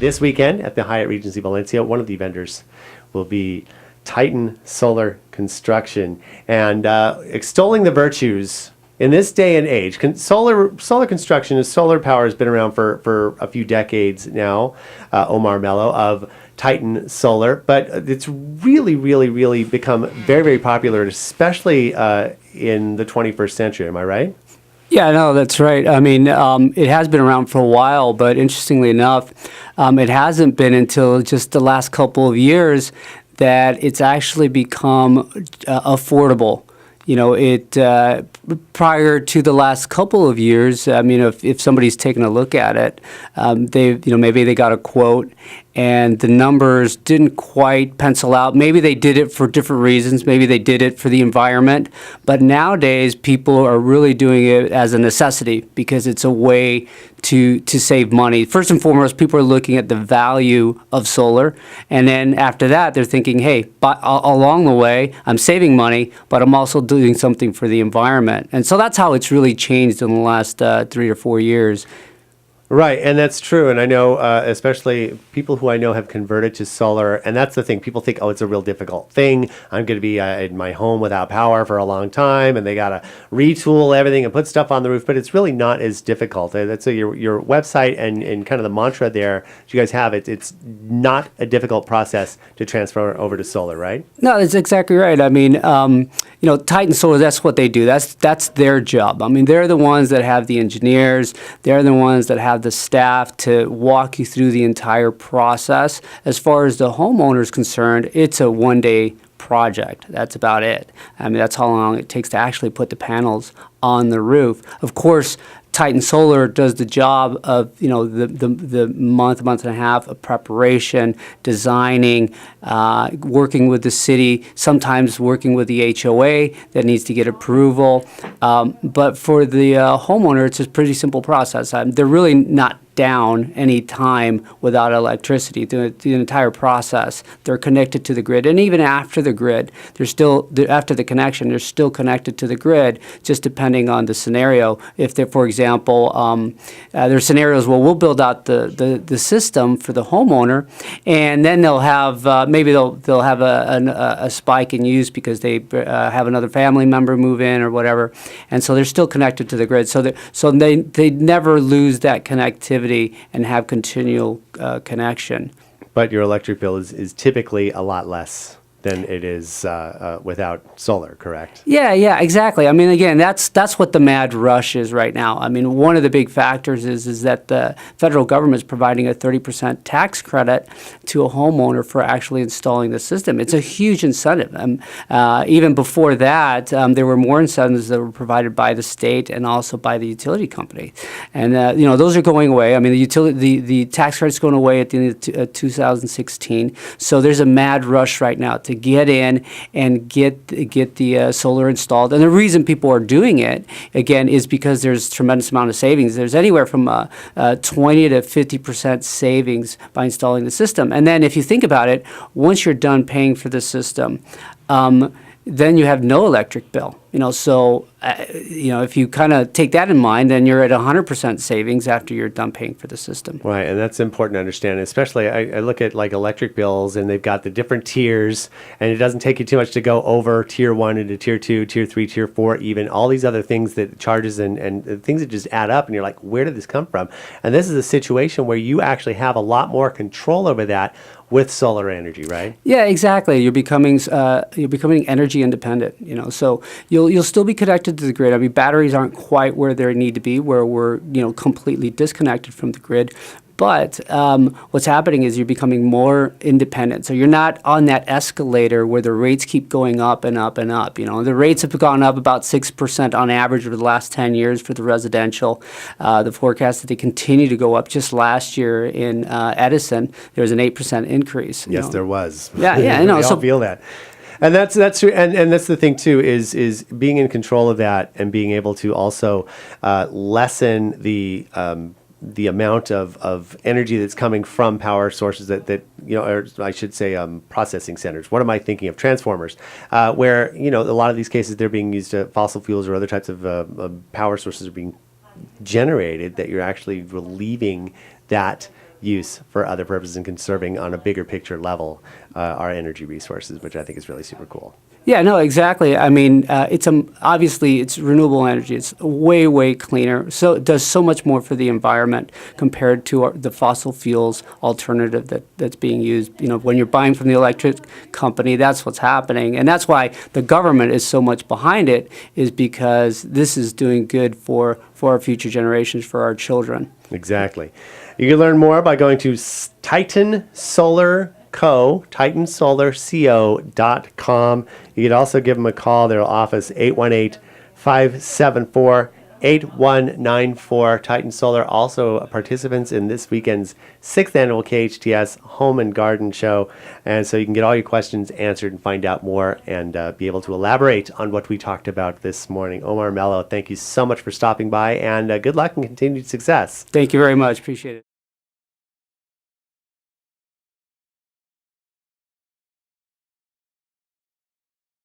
this weekend at the Hyatt Regency Valencia. One of the vendors will be Titan Solar Construction, and extolling the virtues in this day and age. Solar construction, solar power has been around for a few decades now. Omar Melo of Titan Solar, but it's really become very, very popular, especially in the 21st century. Am I right? Yeah, no, that's right. I mean, it has been around for a while, but interestingly enough, it hasn't been until just the last couple of years that it's actually become affordable. You know, prior to the last couple of years, I mean, if somebody's taken a look at it, maybe they got a quote and the numbers didn't quite pencil out. Maybe they did it for different reasons. Maybe they did it for the environment. But nowadays, people are really doing it as a necessity because it's a way to save money. First and foremost, people are looking at the value of solar. And then after that, they're thinking, hey, but along the way, I'm saving money, but I'm also doing something for the environment. And so that's how it's really changed in the last 3 or 4 years. Right, and that's true. And I know, especially people who I know have converted to solar, and that's the thing. People think, oh, it's a real difficult thing. I'm going to be in my home without power for a long time, and they got to retool everything and put stuff on the roof. But it's really not as difficult. That's your website and kind of the mantra there that you guys have. It's not a process to transfer over to solar, right? No, that's exactly right. I mean, Titan Solar, that's what they do. That's their job. I mean, they're the ones that have the engineers. They're the ones that have the staff to walk you through the entire process. As far as the homeowner is concerned, it's a one-day project. That's about it. I mean, that's how long it takes to actually put the panels on the roof. Of course, Titan Solar does the job of, the month and a half of preparation, designing, working with the city, sometimes working with the HOA that needs to get approval. But for the homeowner, it's a pretty simple process. They're really not down any time without electricity. The entire process, they're connected to the grid, and even after the grid, after the connection, they're still connected to the grid, just depending on the scenario. If they're, for example, there are scenarios where we'll build out the system for the homeowner, and then they'll have maybe they'll have a spike in use because they have another family member move in or whatever, and so they're still connected to the grid. So they never lose that connectivity and have continual connection. But your electric bill is typically a lot less than it is without solar, correct? Yeah, exactly. I mean, again, that's what the mad rush is right now. I mean, one of the big factors is that the federal government is providing a 30% tax credit to a homeowner for actually installing the system. It's a huge incentive. Even before that, there were more incentives that were provided by the state and also by the utility company. And, those are going away. I mean, the tax credit's going away at the end of 2016. So there's a mad rush right now to get in and get the solar installed. And the reason people are doing it, again, is because there's tremendous amount of savings. There's anywhere from 20 to 50% savings by installing the system. And then if you think about it, once you're done paying for the system, then you have no electric bill. So if you kind of take that in mind, then you're at 100% savings after you're done paying for the system. Right, and that's important to understand. Especially, I look at like electric bills, and they've got the different tiers, and it doesn't take you too much to go over tier 1 into tier 2, tier 3, tier 4, even all these other things that charges and things that just add up, and you're like, where did this come from? And this is a situation where you actually have a lot more control over that with solar energy, right? Yeah, exactly. You're becoming energy independent. So you'll still be connected to the grid. I mean, batteries aren't quite where they need to be, where we're completely disconnected from the grid. But what's happening is you're becoming more independent. So you're not on that escalator where the rates keep going up and up and up. The rates have gone up about 6% on average over the last 10 years for the residential. The forecast that they continue to go up. Just last year in Edison, there was an 8% increase. Yes, there was. Yeah, I know. We all feel that. And that's true, and that's the thing too is being in control of that and being able to also lessen the amount of energy that's coming from power sources that or I should say processing centers. What am I thinking of? Transformers, where a lot of these cases they're being used to fossil fuels or other types of power sources are being generated that you're actually relieving that use for other purposes and conserving on a bigger picture level our energy resources, which I think is really super cool. Yeah, no, exactly. I mean, obviously it's renewable energy. It's way, way cleaner. So it does so much more for the environment compared to the fossil fuels alternative that's being used. You know, when you're buying from the electric company, that's what's happening, and that's why the government is so much behind it. Is because this is doing good for our future generations, for our children. Exactly. You can learn more by going to Titan Solar Co, TitanSolarCo.com. You can also give them a call. Their office, 818-574-8194. Titan Solar also participants in this weekend's 6th annual KHTS Home and Garden Show. And so you can get all your questions answered and find out more and be able to elaborate on what we talked about this morning. Omar Melo, thank you so much for stopping by, and good luck and continued success. Thank you very much. Appreciate it.